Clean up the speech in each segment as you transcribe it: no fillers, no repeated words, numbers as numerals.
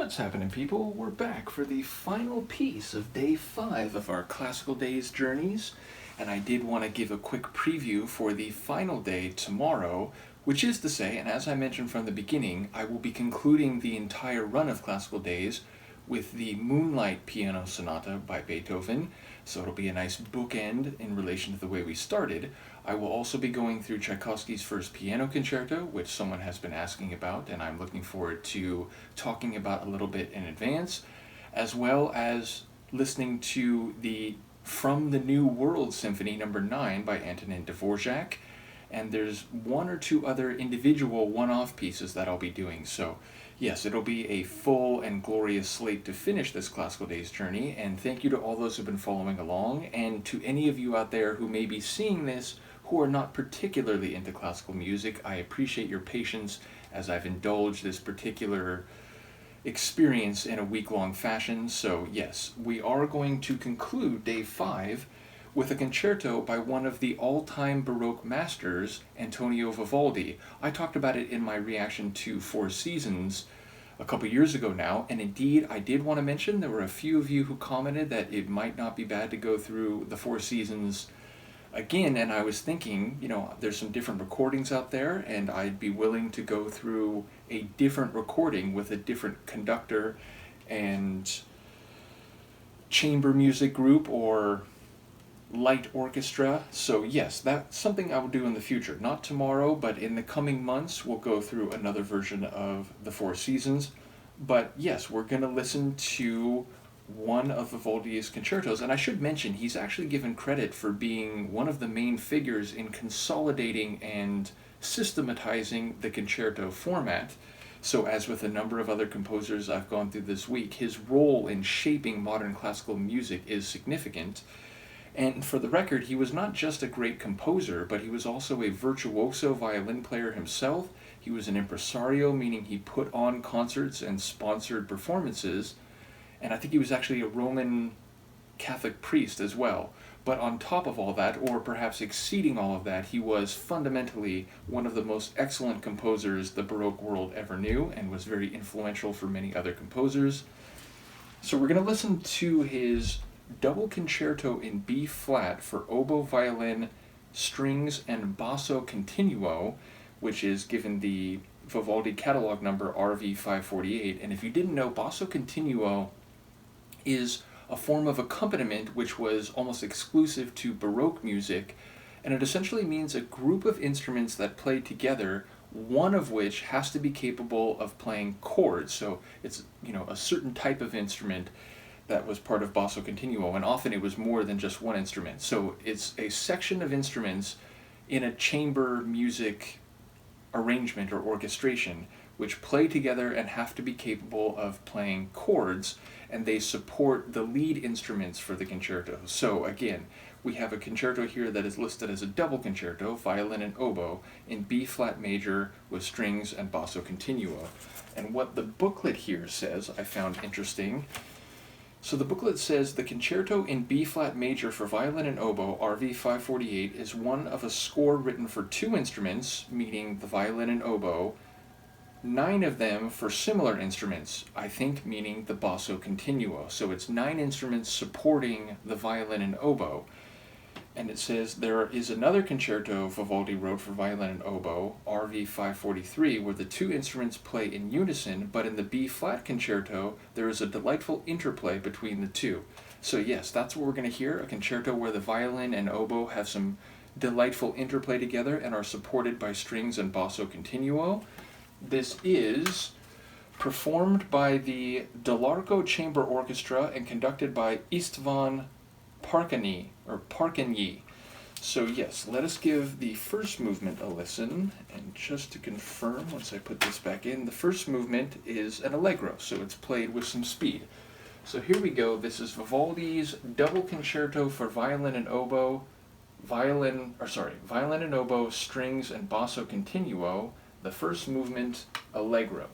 What's happening, people? We're back for the final piece of day 5 of our Classical Days journeys, and I did want to give a quick preview for the final day tomorrow, which is to say, and as I mentioned from the beginning, I will be concluding the entire run of Classical Days with the Moonlight Piano Sonata by Beethoven, so it'll be a nice bookend in relation to the way we started. I will also be going through Tchaikovsky's first piano concerto, which someone has been asking about, and I'm looking forward to talking about a little bit in advance, as well as listening to the From the New World Symphony No. 9 by Antonin Dvorak, and there's one or two other individual one-off pieces that I'll be doing, so yes, it'll be a full and glorious slate to finish this Classical Days journey, and thank you to all those who've been following along, and to any of you out there who may be seeing this who are not particularly into classical music. I appreciate your patience as I've indulged this particular experience in a week-long fashion. So yes, we are going to conclude day 5 with a concerto by one of the all-time Baroque masters, Antonio Vivaldi. I talked about it in my reaction to Four Seasons a couple years ago now, and indeed I did want to mention there were a few of you who commented that it might not be bad to go through the Four Seasons again, and I was thinking, there's some different recordings out there, and I'd be willing to go through a different recording with a different conductor and chamber music group or light orchestra. So yes, that's something I will do in the future. Not tomorrow, but in the coming months, we'll go through another version of the Four Seasons. But yes, we're going to listen to one of Vivaldi's concertos, and I should mention he's actually given credit for being one of the main figures in consolidating and systematizing the concerto format. So as with a number of other composers I've gone through this week, his role in shaping modern classical music is significant. And for the record, he was not just a great composer, but he was also a virtuoso violin player himself. He was an impresario, meaning he put on concerts and sponsored performances. And I think he was actually a Roman Catholic priest as well. But on top of all that, or perhaps exceeding all of that, he was fundamentally one of the most excellent composers the Baroque world ever knew, and was very influential for many other composers. So we're going to listen to his double concerto in B-flat for oboe, violin, strings, and basso continuo, which is given the Vivaldi catalog number RV548. And if you didn't know, basso continuo is a form of accompaniment which was almost exclusive to Baroque music, and it essentially means a group of instruments that play together, one of which has to be capable of playing chords. So it's, a certain type of instrument that was part of Basso Continuo, and often it was more than just one instrument. So it's a section of instruments in a chamber music arrangement or orchestration which play together and have to be capable of playing chords, and they support the lead instruments for the concerto. So again, we have a concerto here that is listed as a double concerto, violin and oboe, in B-flat major with strings and basso continuo. And what the booklet here says, I found interesting. So the booklet says the concerto in B-flat major for violin and oboe, RV 548, is one of a score written for 2 instruments, meaning the violin and oboe, 9 of them for similar instruments, I think meaning the basso continuo. So it's 9 instruments supporting the violin and oboe. And it says there is another concerto Vivaldi wrote for violin and oboe, RV 543, where the 2 instruments play in unison, but in the B-flat concerto, there is a delightful interplay between the 2. So yes, that's what we're going to hear, a concerto where the violin and oboe have some delightful interplay together and are supported by strings and basso continuo. This is performed by the Delarco Chamber Orchestra and conducted by Istvan Parkany. So yes, let us give the first movement a listen, and just to confirm, once I put this back in, the first movement is an allegro, so it's played with some speed. So here we go. This is Vivaldi's double concerto for violin and oboe, violin and oboe, strings, and basso continuo. The first movement, allegro.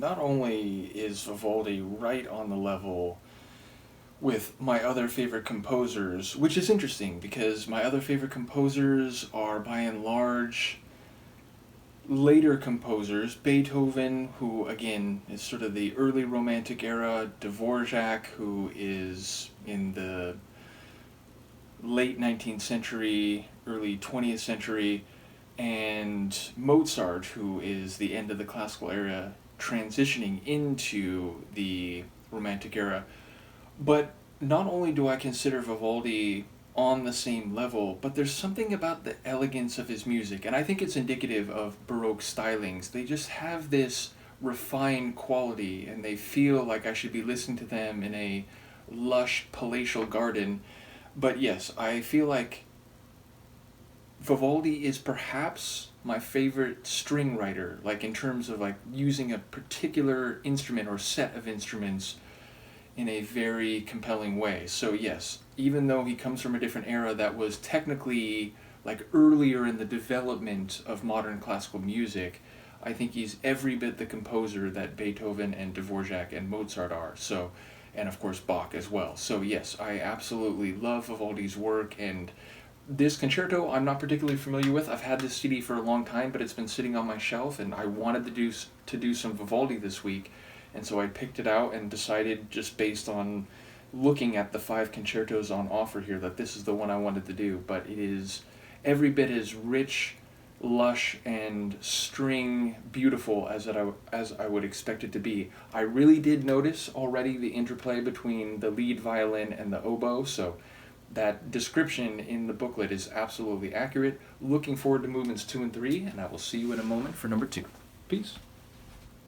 not only is Vivaldi right on the level with my other favorite composers, which is interesting because my other favorite composers are by and large later composers. Beethoven, who again is sort of the early Romantic era, Dvorak, who is in the late 19th century, early 20th century, and Mozart, who is the end of the classical era, transitioning into the Romantic era. But not only do I consider Vivaldi on the same level, but there's something about the elegance of his music, and I think it's indicative of Baroque stylings. They just have this refined quality, and they feel like I should be listening to them in a lush palatial garden. But yes, I feel like Vivaldi is perhaps my favorite string writer, like in terms of like using a particular instrument or set of instruments in a very compelling way. So yes, even though he comes from a different era that was technically like earlier in the development of modern classical music, I think he's every bit the composer that Beethoven and Dvorak and Mozart are. So, and of course Bach as well. So yes, I absolutely love Vivaldi's work, and this concerto I'm not particularly familiar with. I've had this CD for a long time, but it's been sitting on my shelf, and I wanted to do some Vivaldi this week, and so I picked it out and decided, just based on looking at the 5 concertos on offer here, that this is the one I wanted to do. But it is every bit as rich, lush, and string beautiful as I would expect it to be. I really did notice already the interplay between the lead violin and the oboe, so that description in the booklet is absolutely accurate. Looking forward to movements 2 and 3, and I will see you in a moment for number 2. Peace.